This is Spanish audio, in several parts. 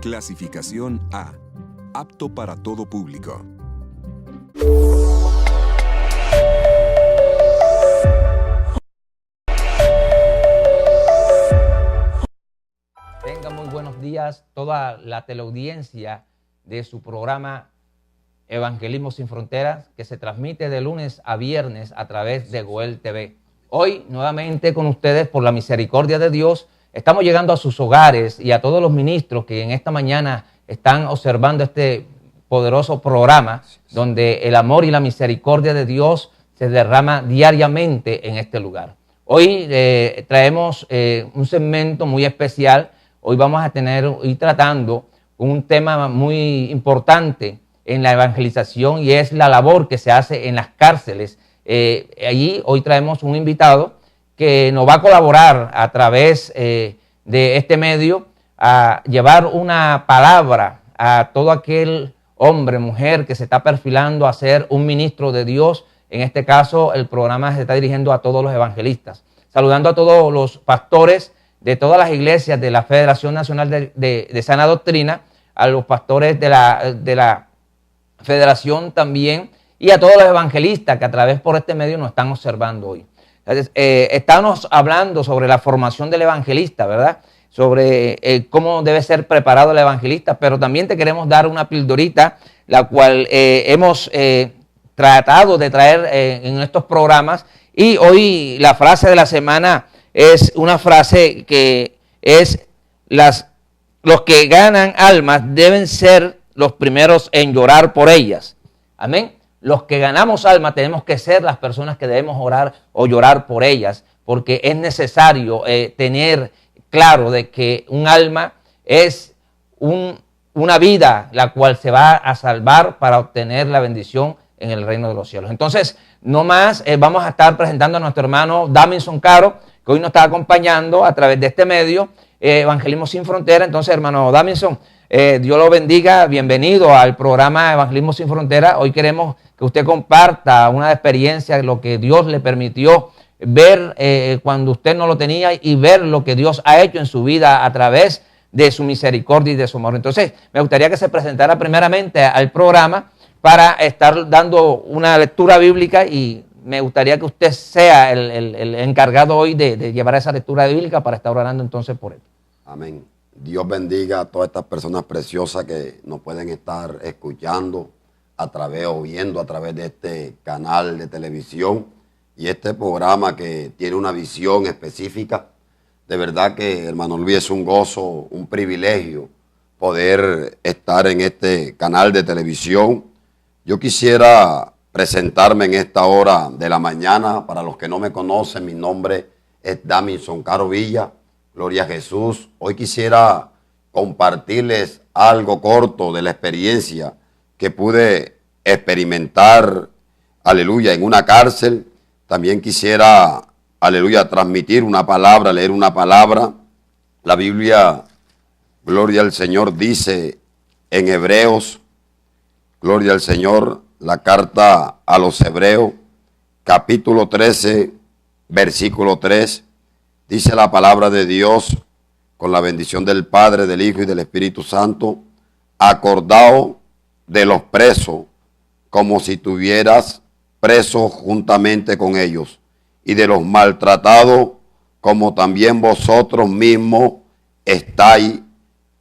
Clasificación A. Apto para todo público. Tenga muy buenos días toda la teleaudiencia de su programa Evangelismo Sin Fronteras, que se transmite de lunes a viernes a través de Goel TV. Hoy, nuevamente con ustedes, por la misericordia de Dios, estamos llegando a sus hogares y a todos los ministros que en esta mañana están observando este poderoso programa donde el amor y la misericordia de Dios se derrama diariamente en este lugar. Hoy traemos un segmento muy especial. Hoy vamos a ir tratando un tema muy importante en la evangelización y es la labor que se hace en las cárceles. Allí hoy traemos un invitado que nos va a colaborar a través de este medio a llevar una palabra a todo aquel hombre, mujer que se está perfilando a ser un ministro de Dios. En este caso, el programa se está dirigiendo a todos los evangelistas. Saludando a todos los pastores de todas las iglesias de la Federación Nacional de Sana Doctrina, a los pastores de la Federación también y a todos los evangelistas que a través por este medio nos están observando hoy. Entonces, estamos hablando sobre la formación del evangelista, ¿verdad? Sobre cómo debe ser preparado el evangelista, pero también te queremos dar una pildorita, la cual hemos tratado de traer en estos programas. Y hoy la frase de la semana es una frase que es: los que ganan almas deben ser los primeros en llorar por ellas. Amén. Los que ganamos almas tenemos que ser las personas que debemos orar o llorar por ellas, porque es necesario tener claro de que un alma es una vida la cual se va a salvar para obtener la bendición en el reino de los cielos. Entonces, no más, vamos a estar presentando a nuestro hermano Daminson Caro, que hoy nos está acompañando a través de este medio, Evangelismo Sin Frontera. Entonces, hermano Daminson, Dios lo bendiga, bienvenido al programa Evangelismo Sin Frontera. Hoy queremos que usted comparta una experiencia, lo que Dios le permitió ver cuando usted no lo tenía y ver lo que Dios ha hecho en su vida a través de su misericordia y de su amor. Entonces, me gustaría que se presentara primeramente al programa para estar dando una lectura bíblica y me gustaría que usted sea el encargado hoy de llevar esa lectura bíblica para estar orando entonces por él. Amén. Dios bendiga a todas estas personas preciosas que nos pueden estar escuchando o viendo a través de este canal de televisión y este programa que tiene una visión específica. De verdad que, hermano Luis, es un gozo, un privilegio poder estar en este canal de televisión. Yo quisiera presentarme en esta hora de la mañana. Para los que no me conocen, mi nombre es Daminson Caro Villa. Gloria a Jesús. Hoy quisiera compartirles algo corto de la experiencia que pude experimentar, aleluya, en una cárcel. También quisiera, aleluya, transmitir una palabra, leer una palabra. La Biblia, gloria al Señor, dice en Hebreos, gloria al Señor, la carta a los Hebreos, capítulo 13, versículo 3, dice la palabra de Dios, con la bendición del Padre, del Hijo y del Espíritu Santo: acordado de los presos, como si tuvieras presos juntamente con ellos, y de los maltratados, como también vosotros mismos estáis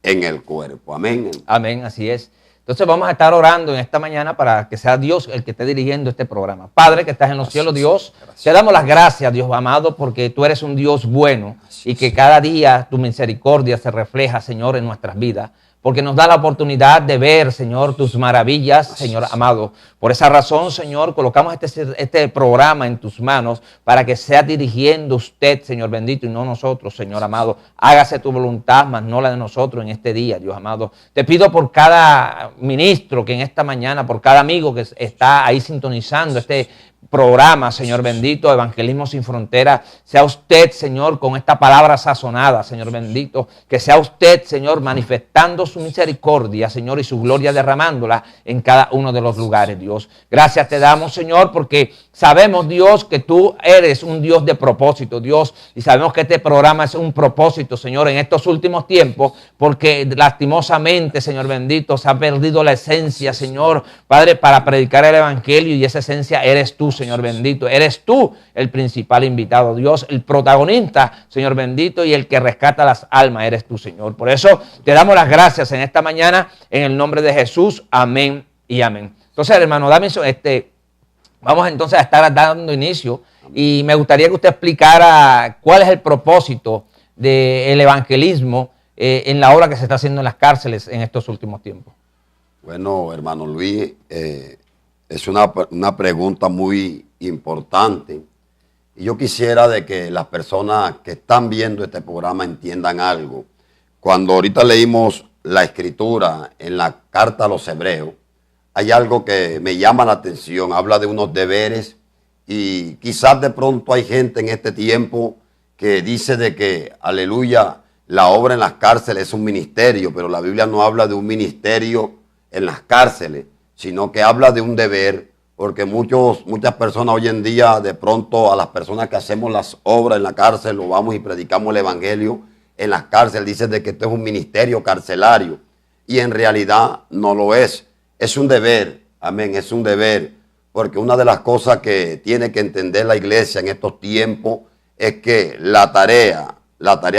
en el cuerpo. Amén. Amén, así es. Entonces vamos a estar orando en esta mañana para que sea Dios el que esté dirigiendo este programa. Padre que estás en los cielos, Dios, te damos las gracias, Dios amado, porque tú eres un Dios bueno y que cada día tu misericordia se refleja, Señor, en nuestras vidas, porque nos da la oportunidad de ver, Señor, tus maravillas, Señor amado. Por esa razón, Señor, colocamos este programa en tus manos para que sea dirigiendo usted, Señor bendito, y no nosotros, Señor amado. Hágase tu voluntad, mas no la de nosotros en este día, Dios amado. Te pido por cada ministro que en esta mañana, por cada amigo que está ahí sintonizando este programa, Señor bendito, Evangelismo Sin Fronteras, sea usted, Señor, con esta palabra sazonada, Señor bendito, que sea usted, Señor, manifestando su misericordia, Señor, y su gloria derramándola en cada uno de los lugares, Dios. Gracias te damos, Señor, porque sabemos, Dios, que tú eres un Dios de propósito, Dios, y sabemos que este programa es un propósito, Señor, en estos últimos tiempos, porque lastimosamente, Señor bendito, se ha perdido la esencia, Señor, Padre, para predicar el Evangelio, y esa esencia eres tú, Señor bendito. Eres tú el principal invitado, Dios, el protagonista, Señor bendito, y el que rescata las almas, eres tú, Señor. Por eso te damos las gracias en esta mañana, en el nombre de Jesús. Amén y amén. Entonces, hermano Damison, vamos entonces a estar dando inicio, y me gustaría que usted explicara cuál es el propósito del evangelismo en la obra que se está haciendo en las cárceles en estos últimos tiempos. Bueno, hermano Luis, es una pregunta muy importante, y yo quisiera de que las personas que están viendo este programa entiendan algo. Cuando ahorita leímos la escritura en la carta a los Hebreos, hay algo que me llama la atención, habla de unos deberes, y quizás de pronto hay gente en este tiempo que dice de que, aleluya, la obra en las cárceles es un ministerio, pero la Biblia no habla de un ministerio en las cárceles, sino que habla de un deber, porque muchas personas hoy en día, de pronto a las personas que hacemos las obras en la cárcel, lo vamos y predicamos el evangelio en las cárceles, dicen de que esto es un ministerio carcelario, y en realidad no lo es. Es un deber, amén, es un deber, porque una de las cosas que tiene que entender la iglesia en estos tiempos es que la tarea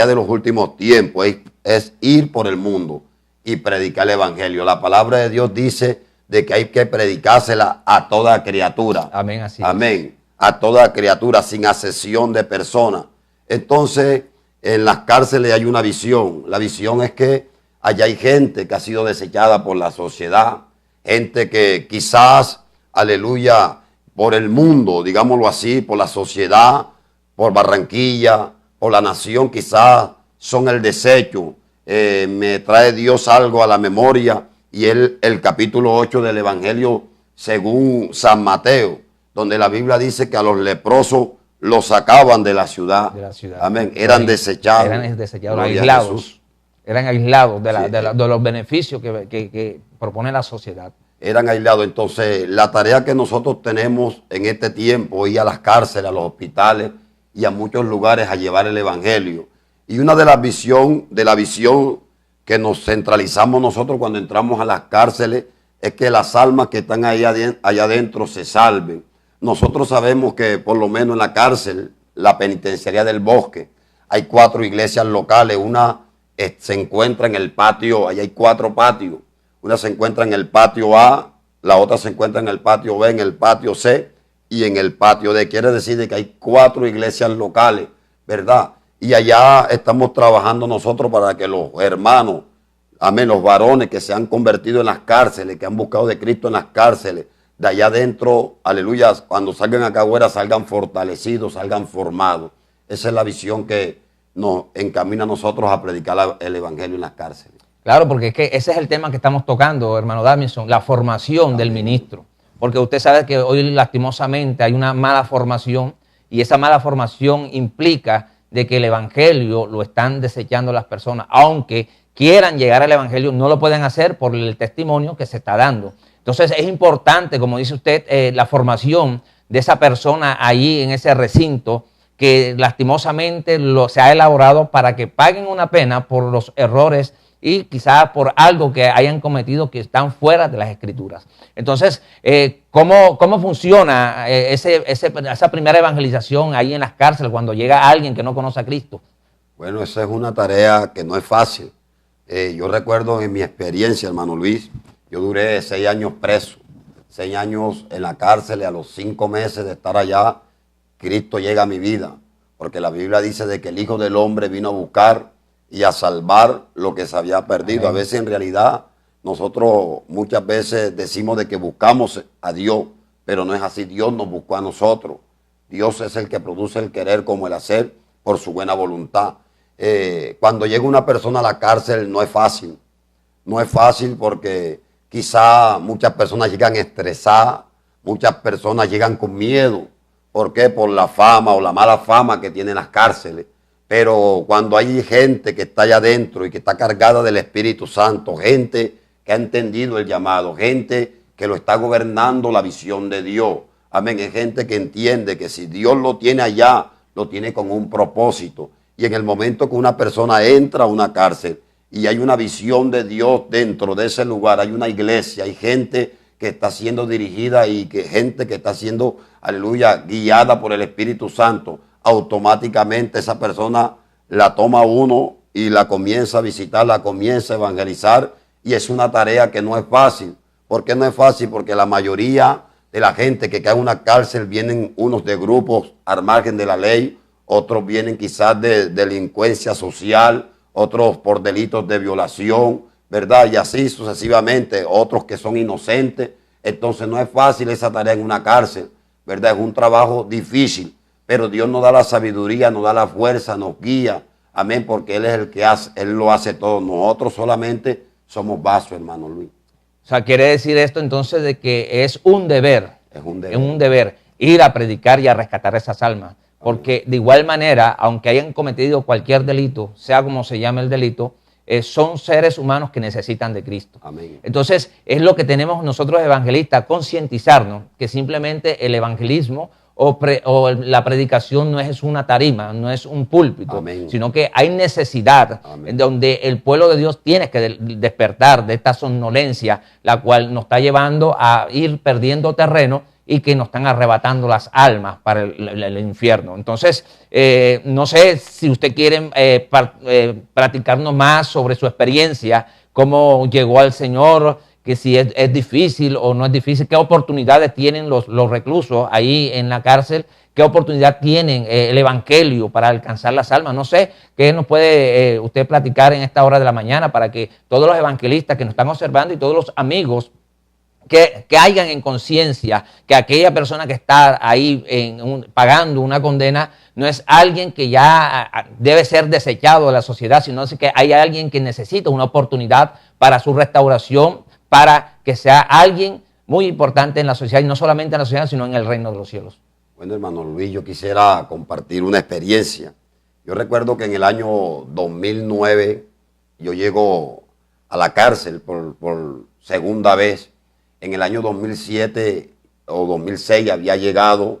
de los últimos tiempos es ir por el mundo y predicar el evangelio. La palabra de Dios dice de que hay que predicársela a toda criatura. Amén, así amén. A toda criatura, sin excepción de personas. Entonces, en las cárceles hay una visión. La visión es que allá hay gente que ha sido desechada por la sociedad, gente que quizás, aleluya, por el mundo, digámoslo así, por la sociedad, por Barranquilla, por la nación, quizás son el desecho. Me trae Dios algo a la memoria, y el capítulo 8 del Evangelio según San Mateo, donde la Biblia dice que a los leprosos los sacaban de la ciudad. Amén. Eran desechados. Eran desechados, aislados. Eran aislados de los beneficios que propone la sociedad. Eran aislados. Entonces, la tarea que nosotros tenemos en este tiempo es ir a las cárceles, a los hospitales y a muchos lugares a llevar el Evangelio. Y una de la visión que nos centralizamos nosotros cuando entramos a las cárceles es que las almas que están allá adentro se salven. Nosotros sabemos que por lo menos en la cárcel, la penitenciaría del Bosque, hay 4 iglesias locales. Una se encuentra en el patio, ahí hay 4 patios. Una se encuentra en el patio A, la otra se encuentra en el patio B, en el patio C y en el patio D. Quiere decir que hay 4 iglesias locales, ¿verdad? Y allá estamos trabajando nosotros para que los hermanos, amén, los varones que se han convertido en las cárceles, que han buscado de Cristo en las cárceles, de allá adentro, aleluya, cuando salgan acá afuera salgan fortalecidos, salgan formados. Esa es la visión que nos encamina a nosotros a predicar el evangelio en las cárceles. Claro, porque es que ese es el tema que estamos tocando, hermano Damison, la formación del ministro. Porque usted sabe que hoy lastimosamente hay una mala formación, y esa mala formación implica de que el evangelio lo están desechando las personas. Aunque quieran llegar al evangelio, no lo pueden hacer por el testimonio que se está dando. Entonces es importante, como dice usted, la formación de esa persona ahí en ese recinto, que lastimosamente se ha elaborado para que paguen una pena por los errores y quizás por algo que hayan cometido que están fuera de las escrituras. Entonces, ¿cómo funciona esa primera evangelización ahí en las cárceles cuando llega alguien que no conoce a Cristo? Bueno, esa es una tarea que no es fácil. Yo recuerdo en mi experiencia, hermano Luis, yo duré 6 años preso, 6 años en la cárcel, y a los 5 meses de estar allá, Cristo llega a mi vida, porque la Biblia dice de que el Hijo del Hombre vino a buscar y a salvar lo que se había perdido. Amén. A veces en realidad nosotros muchas veces decimos de que buscamos a Dios, pero no es así. Dios nos buscó a nosotros. Dios es el que produce el querer como el hacer por su buena voluntad. Cuando llega una persona a la cárcel no es fácil. No es fácil porque quizá muchas personas llegan estresadas, Muchas personas llegan con miedo. ¿Por qué? Por la fama o la mala fama que tienen las cárceles. Pero cuando hay gente que está allá adentro y que está cargada del Espíritu Santo, gente que ha entendido el llamado, gente que lo está gobernando la visión de Dios. Amén. Es gente que entiende que si Dios lo tiene allá, lo tiene con un propósito. Y en el momento que una persona entra a una cárcel y hay una visión de Dios dentro de ese lugar, hay una iglesia, hay gente que está siendo dirigida y que gente que está siendo, aleluya, guiada por el Espíritu Santo, automáticamente esa persona la toma uno y la comienza a visitar, la comienza a evangelizar, y es una tarea que no es fácil. ¿Por qué no es fácil? Porque la mayoría de la gente que cae en una cárcel vienen unos de grupos al margen de la ley, otros vienen quizás de delincuencia social, otros por delitos de violación, ¿verdad? Y así sucesivamente, otros que son inocentes. Entonces no es fácil esa tarea en una cárcel, ¿verdad? Es un trabajo difícil, pero Dios nos da la sabiduría, nos da la fuerza, nos guía, amén, porque Él es el que hace, Él lo hace todo. Nosotros solamente somos vasos, hermano Luis. O sea, quiere decir esto entonces de que es un deber, ir a predicar y a rescatar esas almas. Porque de igual manera, aunque hayan cometido cualquier delito, sea como se llame el delito, son seres humanos que necesitan de Cristo. Amén. Entonces, es lo que tenemos nosotros evangelistas, concientizarnos que simplemente el evangelismo o la predicación no es una tarima, no es un púlpito, Amén, sino que hay necesidad en donde el pueblo de Dios tiene que despertar de esta somnolencia, la cual nos está llevando a ir perdiendo terreno y que nos están arrebatando las almas para el infierno. Entonces, no sé si usted quiere platicarnos más sobre su experiencia, cómo llegó al Señor, que si es difícil o no es difícil, qué oportunidades tienen los reclusos ahí en la cárcel, qué oportunidad tienen el evangelio para alcanzar las almas. No sé, ¿qué nos puede usted platicar en esta hora de la mañana para que todos los evangelistas que nos están observando y todos los amigos que hayan en conciencia que aquella persona que está ahí pagando una condena no es alguien que ya debe ser desechado de la sociedad, sino que hay alguien que necesita una oportunidad para su restauración, para que sea alguien muy importante en la sociedad, y no solamente en la sociedad, sino en el reino de los cielos. Bueno, hermano Luis, yo quisiera compartir una experiencia. Yo recuerdo que en el año 2009 yo llego a la cárcel por segunda vez. En el año 2007 o 2006 había llegado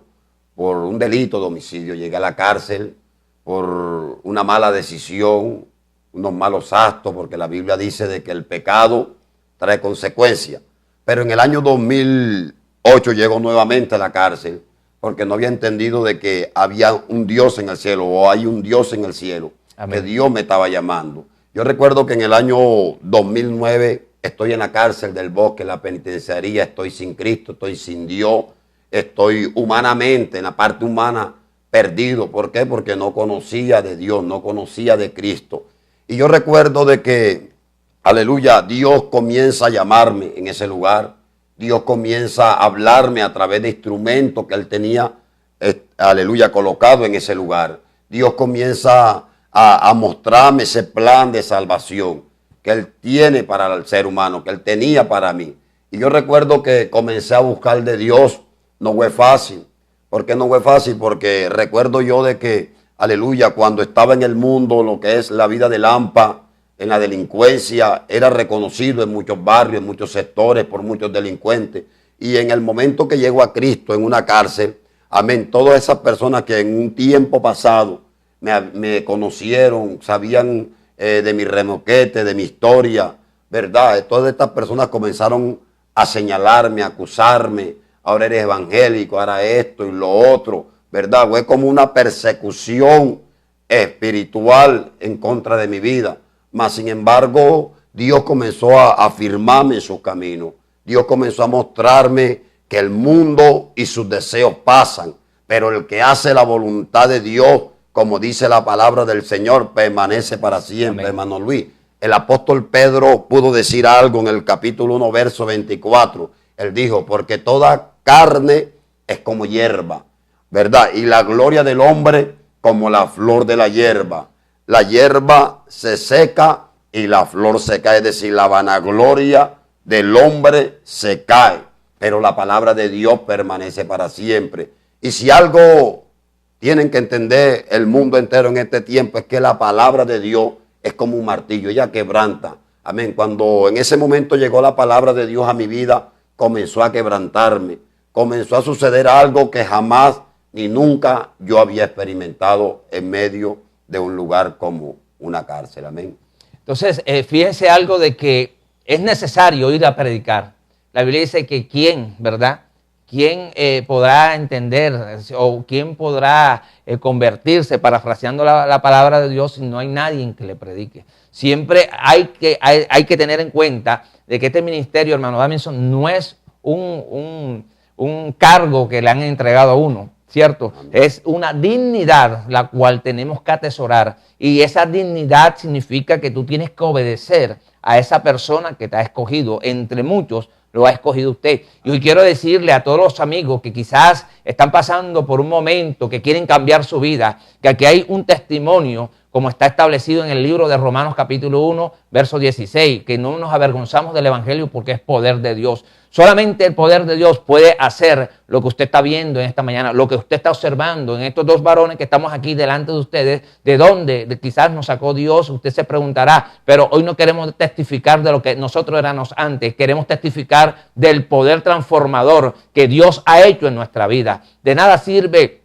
por un delito de homicidio. Llegué a la cárcel por una mala decisión, unos malos actos, porque la Biblia dice de que el pecado trae consecuencias. Pero en el año 2008 llego nuevamente a la cárcel porque no había entendido de que había un Dios en el cielo, o hay un Dios en el cielo. Amén. Que Dios me estaba llamando. Yo recuerdo que en el año 2009 estoy en la cárcel del Bosque, en la penitenciaría, estoy sin Cristo, estoy sin Dios, estoy humanamente, en la parte humana, perdido. ¿Por qué? Porque no conocía de Dios, no conocía de Cristo. Y yo recuerdo de que, aleluya, Dios comienza a llamarme en ese lugar. Dios comienza a hablarme a través de instrumentos que Él tenía, aleluya, colocado en ese lugar. Dios comienza a mostrarme ese plan de salvación que Él tiene para el ser humano, que Él tenía para mí. Y yo recuerdo que comencé a buscar de Dios. No fue fácil. ¿Por qué no fue fácil? Porque recuerdo yo de que, aleluya, cuando estaba en el mundo, lo que es la vida de Lampa, en la delincuencia, era reconocido en muchos barrios, en muchos sectores, por muchos delincuentes. Y en el momento que llego a Cristo en una cárcel, amén, todas esas personas que en un tiempo pasado me conocieron, sabían de mi remoquete, de mi historia, ¿verdad? Todas estas personas comenzaron a señalarme, a acusarme. Ahora eres evangélico, ahora esto y lo otro, ¿verdad? Fue como una persecución espiritual en contra de mi vida. Mas, sin embargo, Dios comenzó a afirmarme en sus caminos. Dios comenzó a mostrarme que el mundo y sus deseos pasan, pero el que hace la voluntad de Dios, como dice la palabra del Señor, permanece para siempre. Amén. Hermano Luis, el apóstol Pedro pudo decir algo en el capítulo 1, verso 24. Él dijo, porque toda carne es como hierba, ¿verdad? Y la gloria del hombre como la flor de la hierba. La hierba se seca y la flor se cae, es decir, la vanagloria del hombre se cae. pero la palabra de Dios permanece para siempre. Y si algo tienen que entender el mundo entero en este tiempo es que la palabra de Dios es como un martillo, ella quebranta. Amén. Cuando en ese momento llegó la palabra de Dios a mi vida, comenzó a quebrantarme, comenzó a suceder algo que jamás ni nunca yo había experimentado en medio de un lugar como una cárcel. Amén. Entonces, fíjense algo de que es necesario ir a predicar. La Biblia dice que quién, ¿verdad? ¿Quién podrá entender o quién podrá convertirse, parafraseando la palabra de Dios, si no hay nadie que le predique? Siempre hay que tener en cuenta de que este ministerio, hermano Davidson, no es un cargo que le han entregado a uno, ¿cierto? Es una dignidad la cual tenemos que atesorar, y esa dignidad significa que tú tienes que obedecer a esa persona que te ha escogido. Entre muchos lo ha escogido usted. Y hoy quiero decirle a todos los amigos que quizás están pasando por un momento, que quieren cambiar su vida, que aquí hay un testimonio, como está establecido en el libro de Romanos capítulo 1, verso 16, que no nos avergonzamos del evangelio porque es poder de Dios. Solamente el poder de Dios puede hacer lo que usted está viendo en esta mañana, lo que usted está observando en estos dos varones que estamos aquí delante de ustedes. ¿De dónde quizás nos sacó Dios? Usted se preguntará, pero hoy no queremos testificar de lo que nosotros éramos antes, queremos testificar del poder transformador que Dios ha hecho en nuestra vida. De nada sirve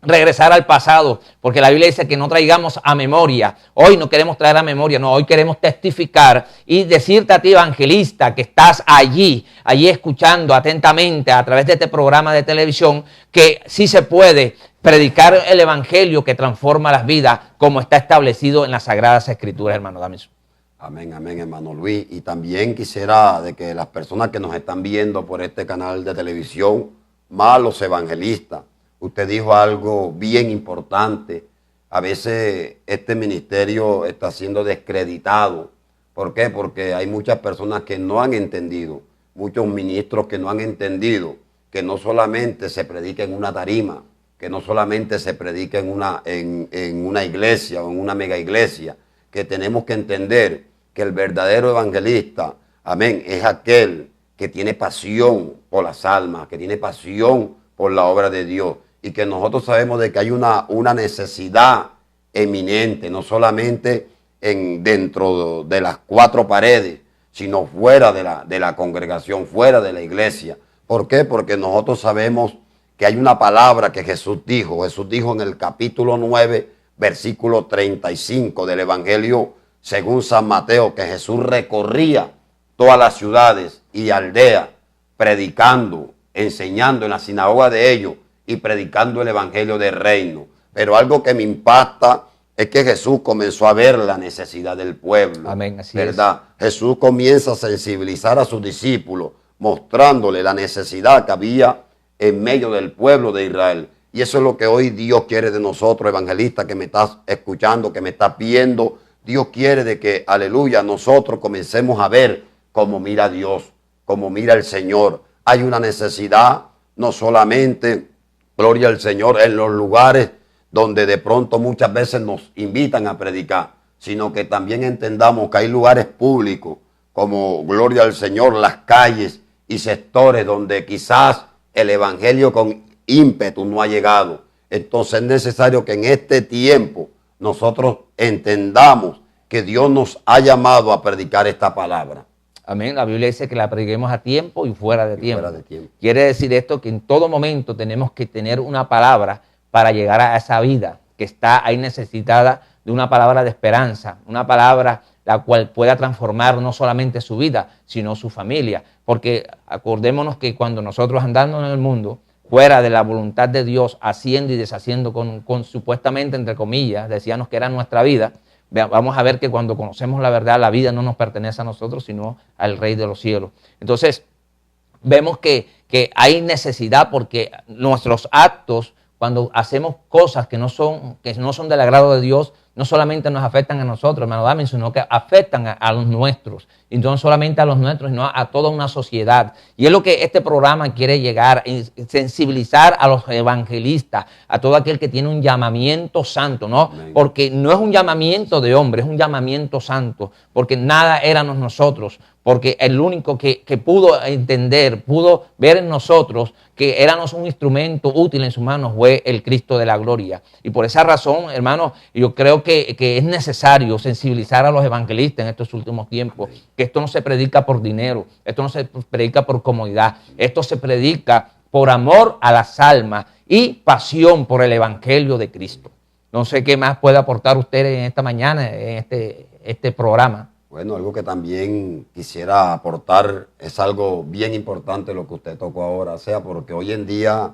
regresar al pasado, porque la Biblia dice que no traigamos a memoria. Hoy no queremos traer a memoria, no, hoy queremos testificar y decirte a ti, evangelista, que estás allí escuchando atentamente a través de este programa de televisión, que sí se puede predicar el evangelio que transforma las vidas, como está establecido en las Sagradas Escrituras, hermano Davidson. Amén, amén, hermano Luis. Y también quisiera de que las personas que nos están viendo por este canal de televisión, más los evangelistas, usted dijo algo bien importante. A veces este ministerio está siendo descreditado. ¿Por qué? Porque hay muchas personas que no han entendido, muchos ministros que no han entendido que no solamente se predica en una tarima, que no solamente se predica en una iglesia o en una mega iglesia, que tenemos que entender que el verdadero evangelista, amén, es aquel que tiene pasión por las almas, que tiene pasión por la obra de Dios, y que nosotros sabemos de que hay una necesidad eminente, no solamente dentro de las cuatro paredes, sino fuera de la congregación, fuera de la iglesia. ¿Por qué? Porque nosotros sabemos que hay una palabra que Jesús dijo en el capítulo 9, versículo 35 del Evangelio según San Mateo, que Jesús recorría todas las ciudades y aldeas, predicando, enseñando en la sinagoga de ellos y predicando el evangelio del reino. Pero algo que me impacta es que Jesús comenzó a ver la necesidad del pueblo. Amén, así ¿verdad? Jesús comienza a sensibilizar a sus discípulos, mostrándole la necesidad que había en medio del pueblo de Israel. Y eso es lo que hoy Dios quiere de nosotros, evangelistas, que me estás escuchando, que me estás viendo. Dios quiere de que, aleluya, nosotros comencemos a ver cómo mira Dios, cómo mira el Señor. Hay una necesidad, no solamente, gloria al Señor, en los lugares donde de pronto muchas veces nos invitan a predicar, sino que también entendamos que hay lugares públicos, como, gloria al Señor, las calles y sectores donde quizás el evangelio con ímpetu no ha llegado. Entonces es necesario que en este tiempo nosotros entendamos que Dios nos ha llamado a predicar esta palabra. Amén. La Biblia dice que la prediquemos a tiempo y fuera de tiempo. Quiere decir esto que en todo momento tenemos que tener una palabra para llegar a esa vida que está ahí necesitada de una palabra de esperanza, una palabra la cual pueda transformar no solamente su vida, sino su familia. Porque acordémonos que cuando nosotros andamos en el mundo, fuera de la voluntad de Dios, haciendo y deshaciendo con supuestamente, entre comillas, decíamos que era nuestra vida, vamos a ver que cuando conocemos la verdad, la vida no nos pertenece a nosotros, sino al Rey de los cielos. Entonces, vemos que hay necesidad porque nuestros actos, cuando hacemos cosas que no son del agrado de Dios, no solamente nos afectan a nosotros, hermano Dami, sino que afectan a los nuestros. Y no solamente a los nuestros, sino a toda una sociedad. Y es lo que este programa quiere llegar, sensibilizar a los evangelistas, a todo aquel que tiene un llamamiento santo, ¿no? Amén. Porque no es un llamamiento de hombre, es un llamamiento santo. Porque nada éramos nosotros, porque el único que pudo entender, pudo ver en nosotros que éramos un instrumento útil en sus manos fue el Cristo de la gloria. Y por esa razón, hermanos, yo creo que es necesario sensibilizar a los evangelistas en estos últimos tiempos, que esto no se predica por dinero, esto no se predica por comodidad, esto se predica por amor a las almas y pasión por el evangelio de Cristo. No sé qué más puede aportar usted en esta mañana, en este programa. Bueno, algo que también quisiera aportar es algo bien importante lo que usted tocó ahora, o sea, porque hoy en día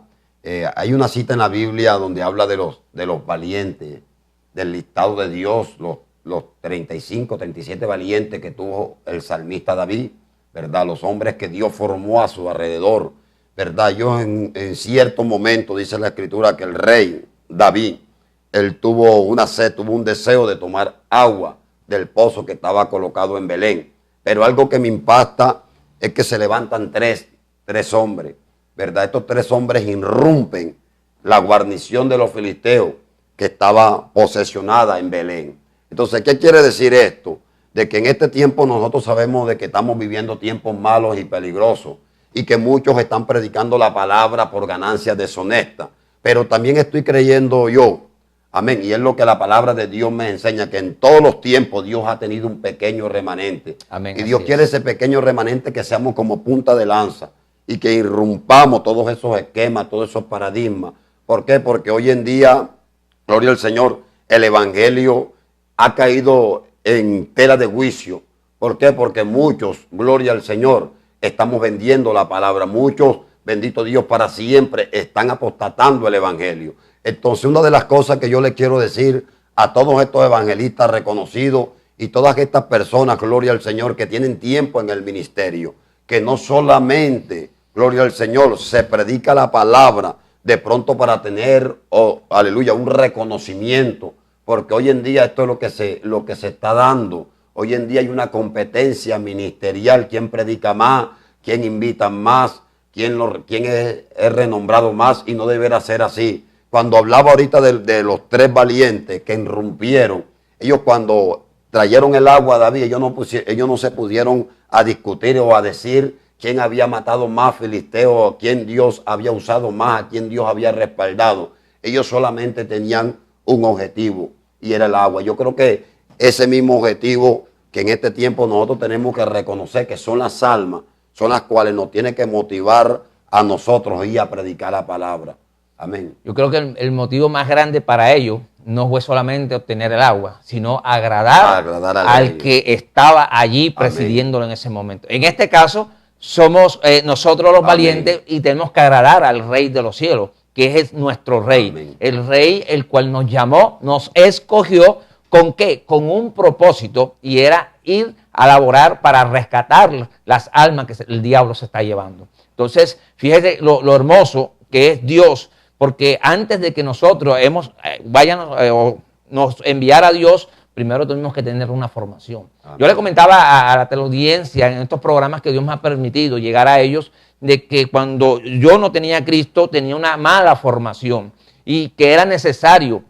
hay una cita en la Biblia donde habla de los valientes, del listado de Dios, los 35, 37 valientes que tuvo el salmista David, ¿verdad? Los hombres que Dios formó a su alrededor, ¿verdad? Yo en cierto momento, dice la Escritura, que el rey David, él tuvo una sed, tuvo un deseo de tomar agua del pozo que estaba colocado en Belén. Pero algo que me impacta es que se levantan tres hombres, ¿verdad? Estos 3 hombres irrumpen la guarnición de los filisteos que estaba posesionada en Belén. Entonces, ¿qué quiere decir esto? De que en este tiempo nosotros sabemos de que estamos viviendo tiempos malos y peligrosos y que muchos están predicando la palabra por ganancias deshonestas. Pero también estoy creyendo yo, amén, y es lo que la palabra de Dios me enseña, que en todos los tiempos Dios ha tenido un pequeño remanente. Amén, y Dios quiere ese pequeño remanente que seamos como punta de lanza y que irrumpamos todos esos esquemas, todos esos paradigmas. ¿Por qué? Porque hoy en día, gloria al Señor, el evangelio ha caído en tela de juicio. ¿Por qué? Porque muchos, gloria al Señor, estamos vendiendo la palabra. Muchos, bendito Dios, para siempre están apostatando el evangelio. Entonces, una de las cosas que yo le quiero decir a todos estos evangelistas reconocidos y todas estas personas, gloria al Señor, que tienen tiempo en el ministerio, que no solamente, gloria al Señor, se predica la palabra de pronto para tener, aleluya, un reconocimiento, porque hoy en día esto es lo que se está dando. Hoy en día hay una competencia ministerial, quién predica más, quién invita más, quién es renombrado más, y no deberá ser así. Cuando hablaba ahorita de los 3 valientes que irrumpieron, ellos cuando trajeron el agua a David, ellos no se pudieron a discutir o a decir quién había matado más filisteos, quién Dios había usado más, a quién Dios había respaldado. Ellos solamente tenían un objetivo y era el agua. Yo creo que ese mismo objetivo que en este tiempo nosotros tenemos que reconocer que son las almas, son las cuales nos tienen que motivar a nosotros y a predicar la palabra. Amén. Yo creo que el motivo más grande para ellos no fue solamente obtener el agua, sino agradar al que estaba allí presidiéndolo en ese momento. En este caso, somos nosotros los valientes y tenemos que agradar al Rey de los cielos, que es nuestro Rey. Amén. El Rey, el cual nos llamó, nos escogió, ¿con qué? Con un propósito, y era ir a laborar para rescatar las almas que el diablo se está llevando. Entonces, fíjese lo hermoso que es Dios, porque antes de que nosotros nos enviara a Dios, primero tuvimos que tener una formación. Amén. Yo le comentaba a la teleaudiencia en estos programas que Dios me ha permitido llegar a ellos, de que cuando yo no tenía a Cristo tenía una mala formación y que era necesario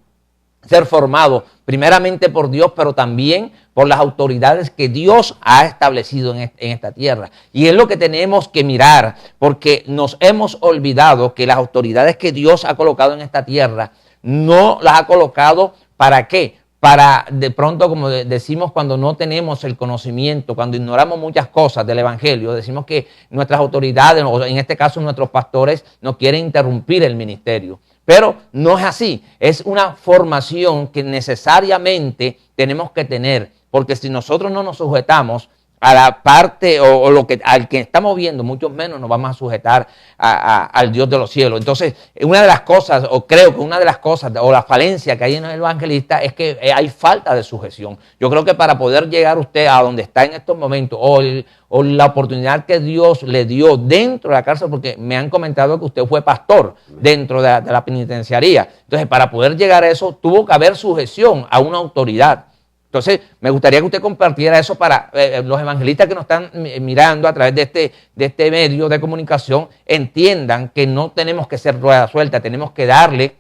ser formado primeramente por Dios, pero también por las autoridades que Dios ha establecido en esta tierra. Y es lo que tenemos que mirar, porque nos hemos olvidado que las autoridades que Dios ha colocado en esta tierra no las ha colocado ¿para qué? Para de pronto, como decimos, cuando no tenemos el conocimiento, cuando ignoramos muchas cosas del evangelio, decimos que nuestras autoridades, o en este caso nuestros pastores, no quieren interrumpir el ministerio. Pero no es así, es una formación que necesariamente tenemos que tener, porque si nosotros no nos sujetamos a la parte al que estamos viendo, mucho menos nos vamos a sujetar al Dios de los cielos. Entonces, una de las cosas, o creo que una de las cosas, o la falencia que hay en el evangelista es que hay falta de sujeción. Yo creo que para poder llegar usted a donde está en estos momentos, o la oportunidad que Dios le dio dentro de la cárcel, porque me han comentado que usted fue pastor dentro de la penitenciaría. Entonces, para poder llegar a eso, tuvo que haber sujeción a una autoridad. Entonces, me gustaría que usted compartiera eso para los evangelistas que nos están mirando a través de este medio de comunicación, entiendan que no tenemos que ser rueda suelta, tenemos que darle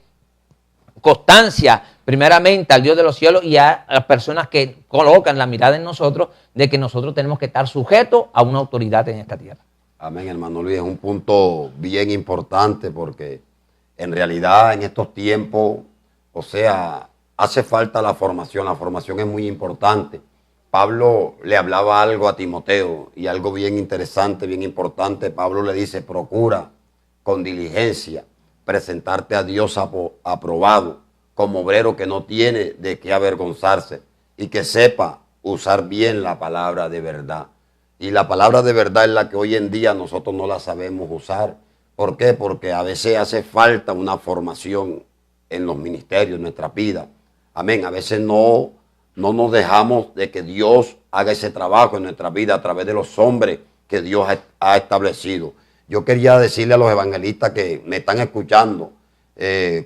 constancia primeramente al Dios de los cielos y a las personas que colocan la mirada en nosotros de que nosotros tenemos que estar sujetos a una autoridad en esta tierra. Amén, hermano Luis. Es un punto bien importante porque en realidad en estos tiempos, o sea, hace falta la formación es muy importante. Pablo le hablaba algo a Timoteo y algo bien interesante, bien importante. Pablo le dice, procura con diligencia presentarte a Dios aprobado como obrero que no tiene de qué avergonzarse y que sepa usar bien la palabra de verdad. Y la palabra de verdad es la que hoy en día nosotros no la sabemos usar. ¿Por qué? Porque a veces hace falta una formación en los ministerios, en nuestra vida. Amén. A veces no nos dejamos de que Dios haga ese trabajo en nuestra vida a través de los hombres que Dios ha establecido. Yo quería decirle a los evangelistas que me están escuchando,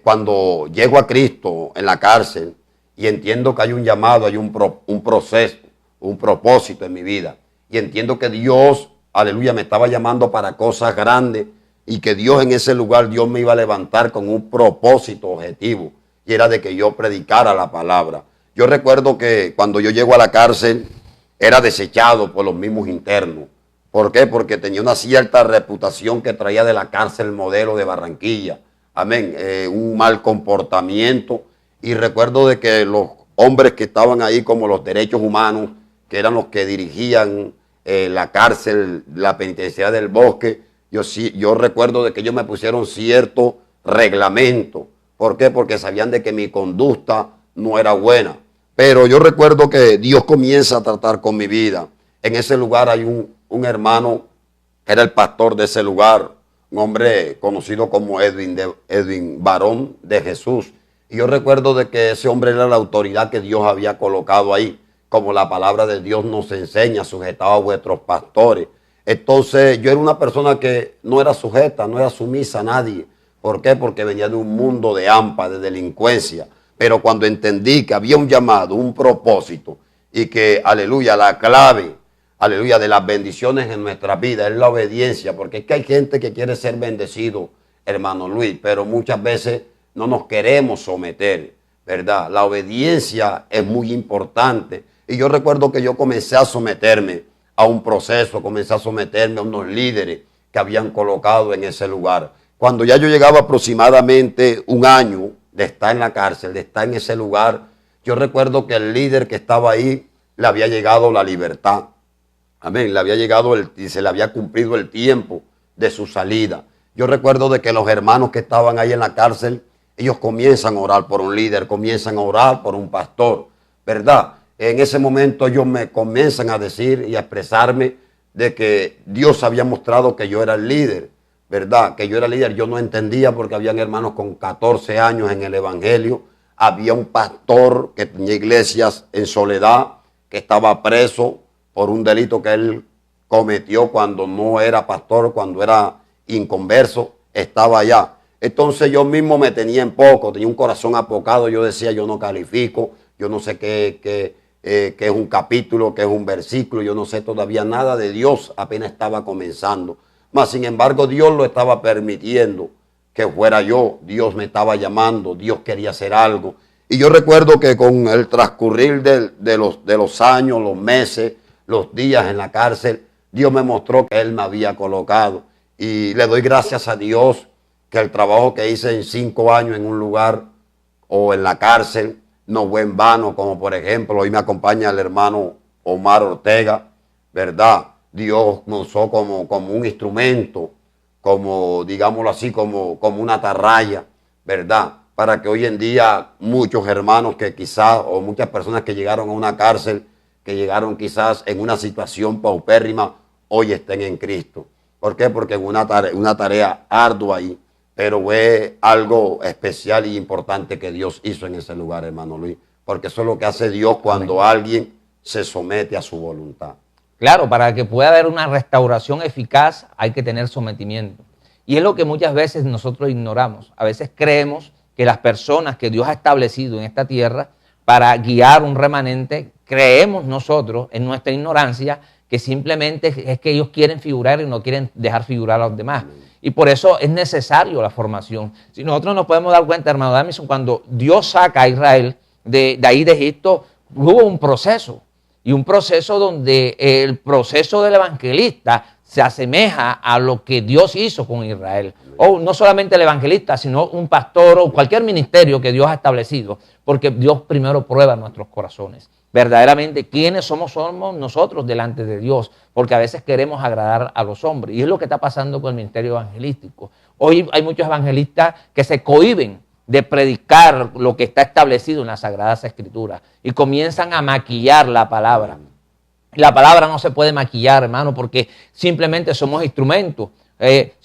cuando llego a Cristo en la cárcel y entiendo que hay un llamado, hay un proceso, un propósito en mi vida, y entiendo que Dios, aleluya, me estaba llamando para cosas grandes y que Dios en ese lugar, Dios me iba a levantar con un propósito objetivo, y era de que yo predicara la palabra. Yo recuerdo que cuando yo llego a la cárcel era desechado por los mismos internos. ¿Por qué? Porque tenía una cierta reputación que traía de la cárcel modelo de Barranquilla. Amén. Un mal comportamiento. Y recuerdo de que los hombres que estaban ahí como los derechos humanos, que eran los que dirigían la cárcel, la penitenciaria del Bosque, yo recuerdo de que ellos me pusieron cierto reglamento. ¿Por qué? Porque sabían de que mi conducta no era buena. Pero yo recuerdo que Dios comienza a tratar con mi vida. En ese lugar hay un hermano que era el pastor de ese lugar, un hombre conocido como Edwin Barón de Jesús. Y yo recuerdo de que ese hombre era la autoridad que Dios había colocado ahí, como la palabra de Dios nos enseña, sujetado a vuestros pastores. Entonces yo era una persona que no era sujeta, no era sumisa a nadie. ¿Por qué? Porque venía de un mundo de hampa, de delincuencia. Pero cuando entendí que había un llamado, un propósito, y que, aleluya, la clave, aleluya, de las bendiciones en nuestra vida es la obediencia, porque es que hay gente que quiere ser bendecido, hermano Luis, pero muchas veces no nos queremos someter, ¿verdad? La obediencia es muy importante. Y yo recuerdo que yo comencé a someterme a un proceso, comencé a someterme a unos líderes que habían colocado en ese lugar. Cuando ya yo llegaba aproximadamente un año de estar en la cárcel, de estar en ese lugar, yo recuerdo que el líder que estaba ahí le había llegado la libertad. Amén, le había llegado y se le había cumplido el tiempo de su salida. Yo recuerdo de que los hermanos que estaban ahí en la cárcel, ellos comienzan a orar por un líder, comienzan a orar por un pastor, ¿verdad? En ese momento ellos me comienzan a decir y a expresarme de que Dios había mostrado que yo era el líder, ¿verdad? Que yo era líder. Yo no entendía porque habían hermanos con 14 años en el evangelio. Había un pastor que tenía iglesias en Soledad, que estaba preso por un delito que él cometió cuando no era pastor, cuando era inconverso, estaba allá. Entonces yo mismo me tenía en poco, tenía un corazón apocado. Yo decía, yo no califico, yo no sé qué es un capítulo, qué es un versículo, yo no sé todavía nada de Dios, apenas estaba comenzando. Mas sin embargo Dios lo estaba permitiendo que fuera yo, Dios me estaba llamando, Dios quería hacer algo. Y yo recuerdo que con el transcurrir de los años, los meses, los días en la cárcel, Dios me mostró que Él me había colocado. Y le doy gracias a Dios que el trabajo que hice en 5 años en un lugar o en la cárcel no fue en vano, como por ejemplo, hoy me acompaña el hermano Omar Ortega, ¿verdad? Dios me usó como un instrumento, como, digámoslo así, como una atarraya, ¿verdad? Para que hoy en día muchos hermanos que quizás, o muchas personas que llegaron a una cárcel, que llegaron quizás en una situación paupérrima, hoy estén en Cristo. ¿Por qué? Porque es una tarea ardua ahí, pero fue algo especial y importante que Dios hizo en ese lugar, hermano Luis, porque eso es lo que hace Dios cuando alguien se somete a su voluntad. Claro, para que pueda haber una restauración eficaz hay que tener sometimiento. Y es lo que muchas veces nosotros ignoramos. A veces creemos que las personas que Dios ha establecido en esta tierra para guiar un remanente, creemos nosotros en nuestra ignorancia que simplemente es que ellos quieren figurar y no quieren dejar figurar a los demás. Y por eso es necesario la formación. Si nosotros nos podemos dar cuenta, hermano Damison, cuando Dios saca a Israel de ahí de Egipto, hubo un proceso. Y un proceso donde el proceso del evangelista se asemeja a lo que Dios hizo con Israel. O no solamente el evangelista, sino un pastor o cualquier ministerio que Dios ha establecido, porque Dios primero prueba nuestros corazones. Verdaderamente, ¿quiénes somos nosotros delante de Dios? Porque a veces queremos agradar a los hombres. Y es lo que está pasando con el ministerio evangelístico. Hoy hay muchos evangelistas que se cohíben de predicar lo que está establecido en las Sagradas Escrituras y comienzan a maquillar la palabra. La palabra no se puede maquillar, hermano, porque simplemente somos instrumentos.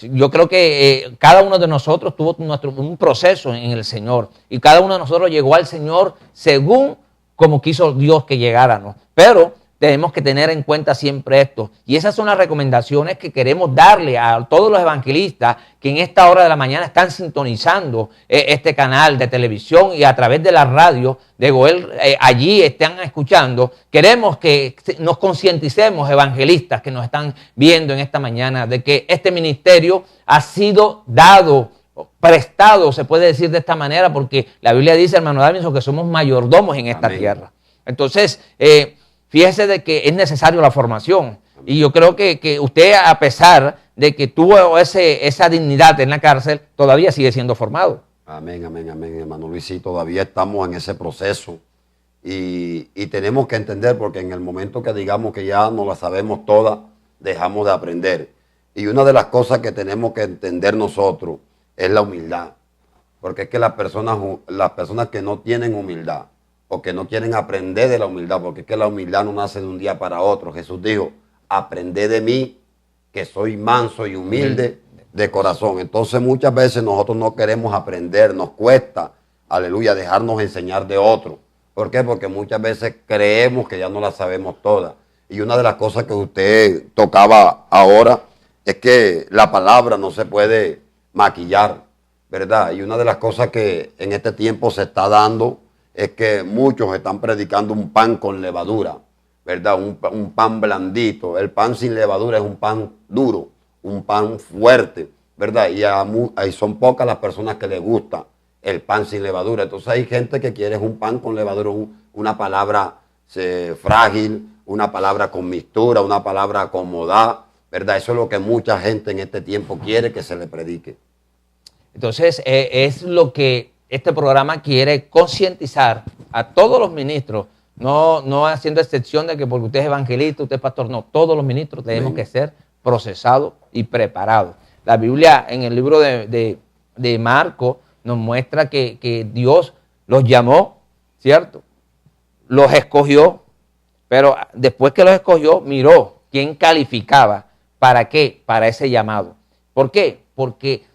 Yo creo que cada uno de nosotros tuvo un proceso en el Señor y cada uno de nosotros llegó al Señor según como quiso Dios que llegáramos. Pero tenemos que tener en cuenta siempre esto. Y esas son las recomendaciones que queremos darle a todos los evangelistas que en esta hora de la mañana están sintonizando este canal de televisión y a través de la radio de Goel, allí están escuchando. Queremos que nos concienticemos, evangelistas que nos están viendo en esta mañana, de que este ministerio ha sido dado, prestado, se puede decir de esta manera, porque la Biblia dice, hermano Damison, que somos mayordomos en esta tierra. Entonces, fíjese de que es necesario la formación. Y yo creo que usted, a pesar de que tuvo esa dignidad en la cárcel, todavía sigue siendo formado. Amén, amén, amén, hermano Luis. Sí, todavía estamos en ese proceso. Y tenemos que entender, porque en el momento que digamos que ya no la sabemos toda, dejamos de aprender. Y una de las cosas que tenemos que entender nosotros es la humildad. Porque es que las personas que no tienen humildad, o que no quieren aprender de la humildad, porque es que la humildad no nace de un día para otro. Jesús dijo, aprended de mí, que soy manso y humilde de corazón. Entonces muchas veces nosotros no queremos aprender, nos cuesta, aleluya, dejarnos enseñar de otro. ¿Por qué? Porque muchas veces creemos que ya no la sabemos todas. Y una de las cosas que usted tocaba ahora es que la palabra no se puede maquillar, ¿verdad? Y una de las cosas que en este tiempo se está dando es que muchos están predicando un pan con levadura, ¿verdad? Un pan blandito. El pan sin levadura es un pan duro, un pan fuerte, ¿verdad? Y son pocas las personas que les gusta el pan sin levadura. Entonces hay gente que quiere un pan con levadura, una palabra frágil, una palabra con mixtura, una palabra acomodada, ¿verdad? Eso es lo que mucha gente en este tiempo quiere que se le predique. Entonces, es lo que este programa quiere concientizar a todos los ministros, no haciendo excepción de que porque usted es evangelista, usted es pastor, no, todos los ministros tenemos que ser procesados y preparados. La Biblia en el libro de Marcos nos muestra que Dios los llamó, ¿cierto? Los escogió, pero después que los escogió, miró quién calificaba, ¿para qué? Para ese llamado. ¿Por qué? Porque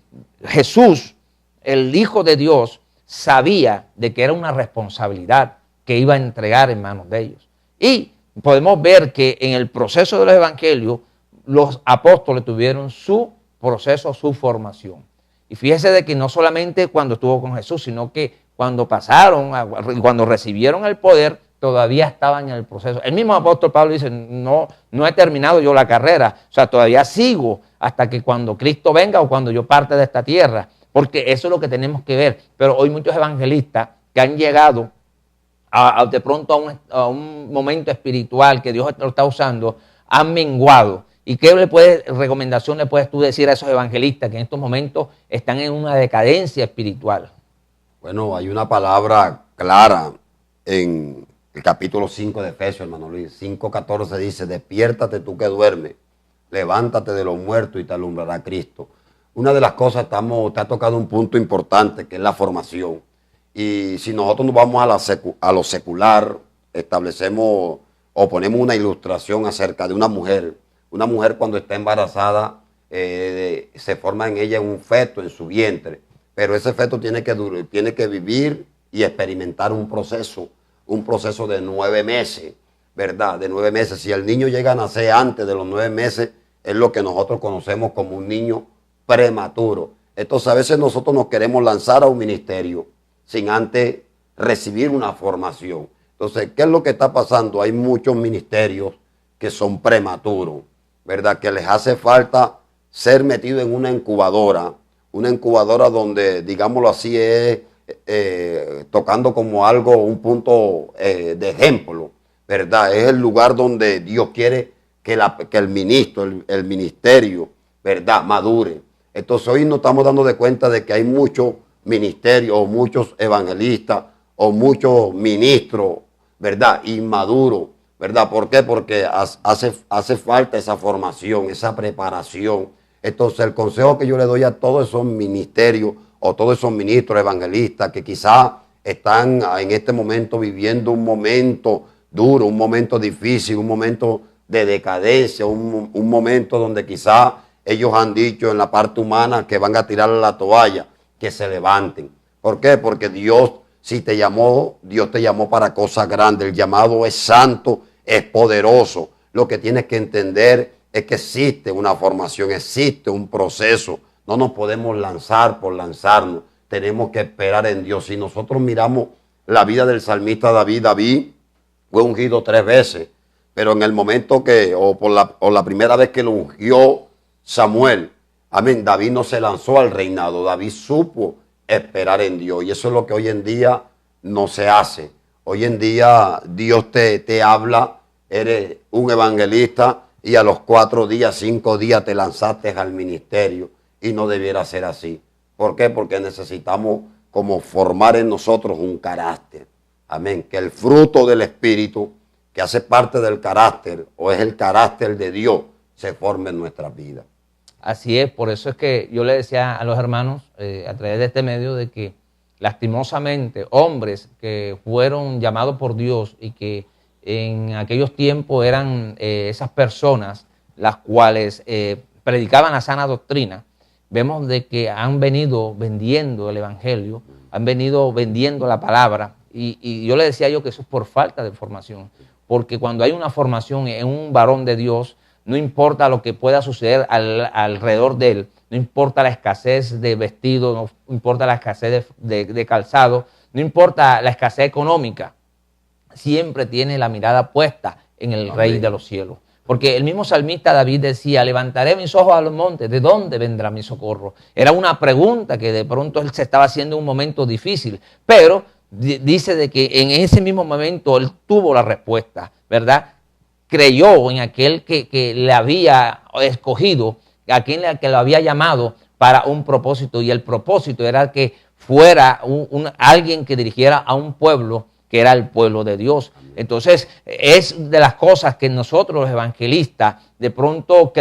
Jesús, el Hijo de Dios, sabía de que era una responsabilidad que iba a entregar en manos de ellos. Y podemos ver que en el proceso de los evangelios, los apóstoles tuvieron su proceso, su formación. Y fíjese de que no solamente cuando estuvo con Jesús, sino que cuando cuando recibieron el poder, todavía estaban en el proceso. El mismo apóstol Pablo dice, no he terminado yo la carrera, o sea, todavía sigo hasta que cuando Cristo venga o cuando yo parte de esta tierra. Porque eso es lo que tenemos que ver. Pero hoy muchos evangelistas que han llegado de pronto a un momento espiritual que Dios lo está usando, han menguado. ¿Y qué recomendación le puedes tú decir a esos evangelistas que en estos momentos están en una decadencia espiritual? Bueno, hay una palabra clara en el capítulo 5 de Efesios, hermano Luis. 5:14 dice, despiértate tú que duermes, levántate de los muertos y te alumbrará Cristo. Una de las cosas, te ha tocado un punto importante, que es la formación. Y si nosotros nos vamos a lo secular, establecemos o ponemos una ilustración acerca de una mujer cuando está embarazada, se forma en ella un feto en su vientre, pero ese feto tiene que vivir y experimentar un proceso de 9 meses, ¿verdad? De 9 meses. Si el niño llega a nacer antes de los 9 meses, es lo que nosotros conocemos como un niño prematuro. Entonces a veces nosotros nos queremos lanzar a un ministerio sin antes recibir una formación. Entonces, ¿qué es lo que está pasando? Hay muchos ministerios que son prematuros, ¿verdad? Que les hace falta ser metido en una incubadora donde, digámoslo así, es tocando como algo, un punto de ejemplo, ¿verdad? Es el lugar donde Dios quiere que el ministro, el ministerio, ¿verdad?, madure. Entonces hoy nos estamos dando de cuenta de que hay muchos ministerios o muchos evangelistas o muchos ministros, ¿verdad?, inmaduros, ¿verdad? ¿Por qué? Porque hace falta esa formación, esa preparación. Entonces el consejo que yo le doy a todos esos ministerios o todos esos ministros evangelistas que quizás están en este momento viviendo un momento duro, un momento difícil, un momento de decadencia, un momento donde quizás ellos han dicho en la parte humana que van a tirar la toalla, que se levanten. ¿Por qué? Porque Dios, si te llamó, Dios te llamó para cosas grandes. El llamado es santo, es poderoso. Lo que tienes que entender es que existe una formación, existe un proceso. No nos podemos lanzar por lanzarnos. Tenemos que esperar en Dios. Si nosotros miramos la vida del salmista David, David fue ungido 3 veces. Pero en el momento por la primera vez que lo ungió Samuel, amén, David no se lanzó al reinado. David supo esperar en Dios. Y eso es lo que hoy en día no se hace. Hoy en día Dios te habla, eres un evangelista y a los 4 días, 5 días te lanzaste al ministerio y no debiera ser así. ¿Por qué? Porque necesitamos como formar en nosotros un carácter. Amén. Que el fruto del Espíritu, que hace parte del carácter o es el carácter de Dios, se forme en nuestras vidas. Así es, por eso es que yo le decía a los hermanos a través de este medio de que lastimosamente hombres que fueron llamados por Dios y que en aquellos tiempos eran esas personas las cuales predicaban la sana doctrina, vemos de que han venido vendiendo el evangelio, han venido vendiendo la palabra y yo le decía yo que eso es por falta de formación, porque cuando hay una formación en un varón de Dios, no importa lo que pueda suceder alrededor de él, no importa la escasez de vestido, no importa la escasez de calzado, no importa la escasez económica, siempre tiene la mirada puesta en el Rey de los cielos. Porque el mismo salmista David decía, levantaré mis ojos a los montes, ¿de dónde vendrá mi socorro? Era una pregunta que de pronto él se estaba haciendo en un momento difícil, pero dice de que en ese mismo momento él tuvo la respuesta, ¿verdad? Creyó en aquel que le había escogido, aquel que lo había llamado para un propósito, y el propósito era que fuera alguien que dirigiera a un pueblo que era el pueblo de Dios. Entonces, es de las cosas que nosotros los evangelistas, de pronto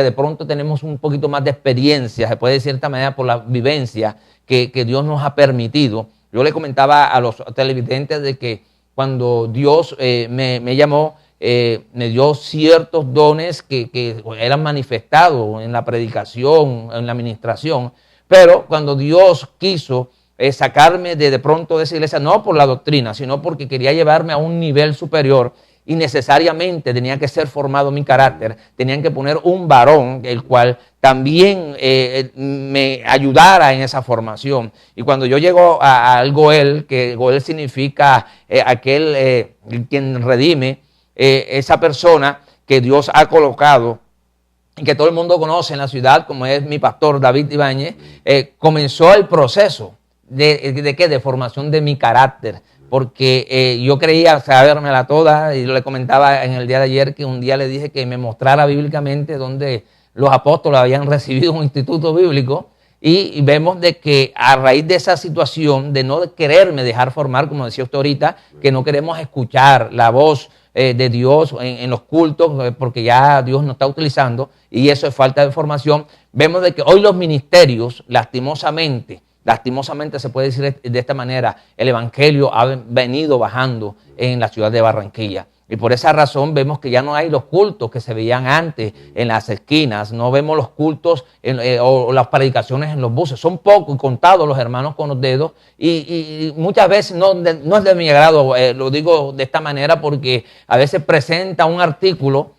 tenemos un poquito más de experiencia, se puede decir de cierta manera por la vivencia que Dios nos ha permitido. Yo le comentaba a los televidentes de que cuando Dios me llamó, me dio ciertos dones que eran manifestados en la predicación, en la administración, pero cuando Dios quiso sacarme de pronto de esa iglesia, no por la doctrina, sino porque quería llevarme a un nivel superior y necesariamente tenía que ser formado mi carácter, tenían que poner un varón, el cual también me ayudara en esa formación. Y cuando yo llego al Goel, que Goel significa aquel quien redime, esa persona que Dios ha colocado y que todo el mundo conoce en la ciudad, como es mi pastor David Ibáñez, comenzó el proceso de formación de mi carácter, porque yo creía sabérmela toda, y yo le comentaba en el día de ayer que un día le dije que me mostrara bíblicamente donde los apóstoles habían recibido un instituto bíblico, y vemos de que a raíz de esa situación de no quererme dejar formar, como decía usted ahorita, que no queremos escuchar la voz de Dios en los cultos, porque ya Dios nos está utilizando, y eso es falta de formación. Vemos de que hoy los ministerios, lastimosamente se puede decir de esta manera, el evangelio ha venido bajando en la ciudad de Barranquilla. Y por esa razón vemos que ya no hay los cultos que se veían antes en las esquinas, no vemos los cultos o las predicaciones en los buses. Son pocos y contados los hermanos con los dedos, y muchas veces no es de mi agrado, lo digo de esta manera porque a veces presenta un artículo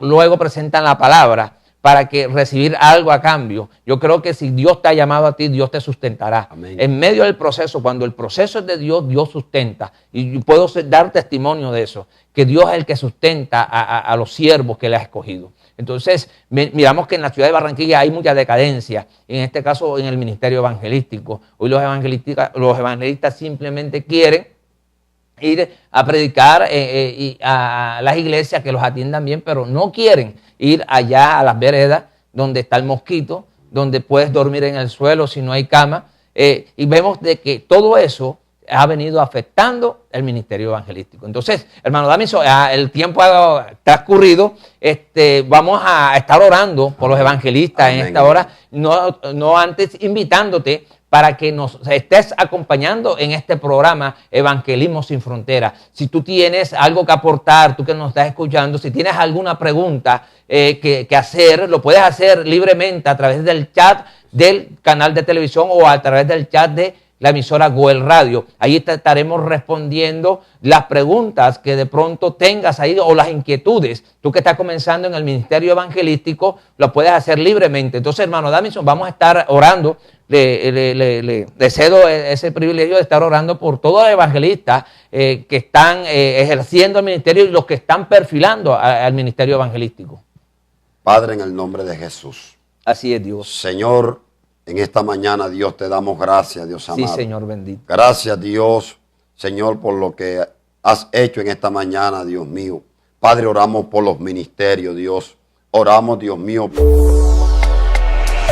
luego presentan la palabra, para que recibir algo a cambio. Yo creo que si Dios te ha llamado a ti, Dios te sustentará. Amén. En medio del proceso, cuando el proceso es de Dios, Dios sustenta. Y puedo dar testimonio de eso, que Dios es el que sustenta a los siervos que le ha escogido. Entonces, miramos que en la ciudad de Barranquilla hay mucha decadencia, en este caso en el ministerio evangelístico. Hoy los evangelistas simplemente quieren ir a predicar y a las iglesias que los atiendan bien, pero no quieren ir allá a las veredas donde está el mosquito, donde puedes dormir en el suelo si no hay cama. Y vemos de que todo eso ha venido afectando el ministerio evangelístico. Entonces, hermano Damiso, el tiempo ha transcurrido. Vamos a estar orando por los evangelistas. Amén. En esta hora, no antes invitándote para que nos estés acompañando en este programa Evangelismo Sin Fronteras. Si tú tienes algo que aportar, tú que nos estás escuchando, si tienes alguna pregunta que hacer, lo puedes hacer libremente a través del chat del canal de televisión o a través del chat de la emisora Goel Radio. Ahí te estaremos respondiendo las preguntas que de pronto tengas ahí o las inquietudes. Tú que estás comenzando en el ministerio evangelístico, lo puedes hacer libremente. Entonces, hermano Damison, vamos a estar orando. Le cedo ese privilegio de estar orando por todos los evangelistas que están ejerciendo el ministerio y los que están perfilando al ministerio evangelístico. Padre, en el nombre de Jesús. Así es, Dios. Señor, en esta mañana, Dios, te damos gracias, Dios amado. Sí, Señor, bendito. Gracias, Dios, Señor, por lo que has hecho en esta mañana, Dios mío. Padre, oramos por los ministerios, Dios. Oramos, Dios mío,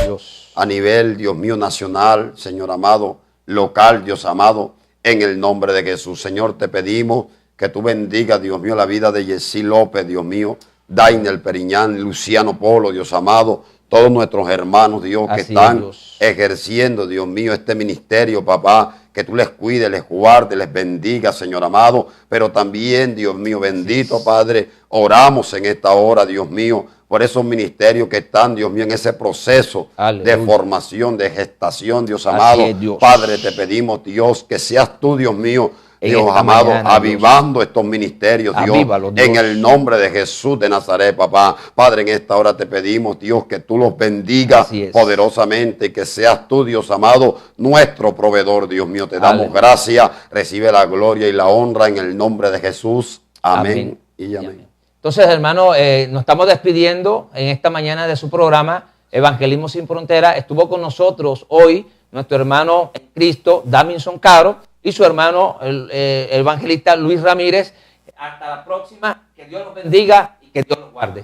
Dios. A nivel, Dios mío, nacional, Señor amado, local, Dios amado, en el nombre de Jesús. Señor, te pedimos que tú bendigas, Dios mío, la vida de Yesí López, Dios mío, Dainel Periñán, Luciano Polo, Dios amado, todos nuestros hermanos, Dios, que están ejerciendo, Dios mío, este ministerio, papá, que tú les cuides, les guardes, les bendiga, Señor amado, pero también, Dios mío, bendito Padre, oramos en esta hora, Dios mío, por esos ministerios que están, Dios mío, en ese proceso de formación, de gestación, Dios amado. Dios. Padre, te pedimos, Dios, que seas tú, Dios mío, Dios amado, mañana, avivando estos ministerios, Dios, en el nombre de Jesús de Nazaret, papá. Padre, en esta hora te pedimos, Dios, que tú los bendigas poderosamente y que seas tú, Dios amado, nuestro proveedor, Dios mío. Te damos gracias, recibe la gloria y la honra en el nombre de Jesús. Amén. Y amén. Entonces, hermano, nos estamos despidiendo en esta mañana de su programa Evangelismo Sin Fronteras. Estuvo con nosotros hoy nuestro hermano en Cristo, Daminson Caro, y su hermano, el evangelista Luis Ramírez. Hasta la próxima. Que Dios los bendiga y que Dios los guarde.